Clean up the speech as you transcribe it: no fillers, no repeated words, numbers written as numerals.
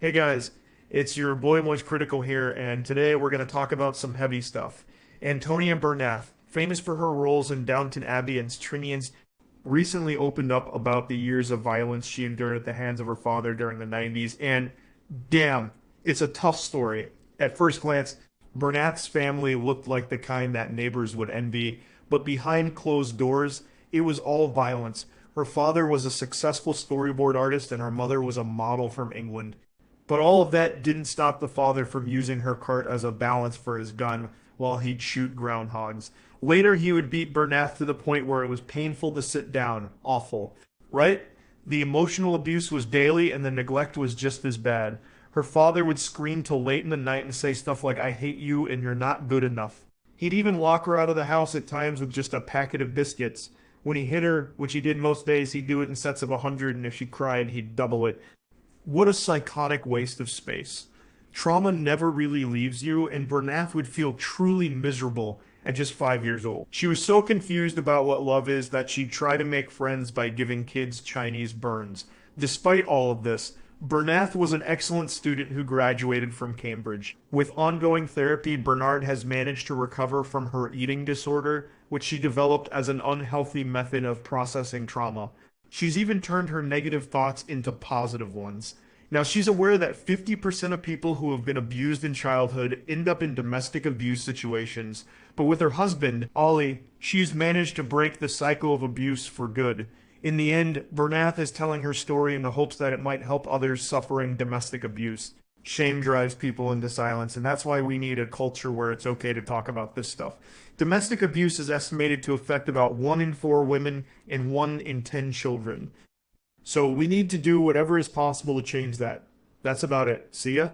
Hey guys, it's your boy MoistCritikal here, and today we're going to talk about some heavy stuff. Antonia Bernath, famous for her roles in Downton Abbey and Trinian's, recently opened up about the years of violence she endured at the hands of her father during the 90s, and damn, it's a tough story. At first glance, Bernath's family looked like the kind that neighbors would envy, but behind closed doors, it was all violence. Her father was a successful storyboard artist, and her mother was a model from England. But all of that didn't stop the father from using her cart as a balance for his gun while he'd shoot groundhogs. Later, he would beat Bernath to the point where it was painful to sit down. Awful. Right? The emotional abuse was daily, and the neglect was just as bad. Her father would scream till late in the night and say stuff like, "I hate you and you're not good enough." He'd even lock her out of the house at times with just a packet of biscuits. When he hit her, which he did most days, he'd do it in sets of 100, and if she cried, he'd double it. What a psychotic waste of space. Trauma never really leaves you, and Bernath would feel truly miserable at just 5 years old. She was so confused about what love is that she'd try to make friends by giving kids Chinese burns. Despite all of this, Bernath was an excellent student who graduated from Cambridge. With ongoing therapy, Bernard has managed to recover from her eating disorder, which she developed as an unhealthy method of processing trauma. She's even turned her negative thoughts into positive ones. Now, she's aware that 50% of people who have been abused in childhood end up in domestic abuse situations, but with her husband, Ollie, she's managed to break the cycle of abuse for good. In the end, Bernath is telling her story in the hopes that it might help others suffering domestic abuse. Shame drives people into silence, and that's why we need a culture where it's okay to talk about this stuff. Domestic abuse is estimated to affect about 1 in 4 women and 1 in 10 children. So we need to do whatever is possible to change that. That's about it. See ya.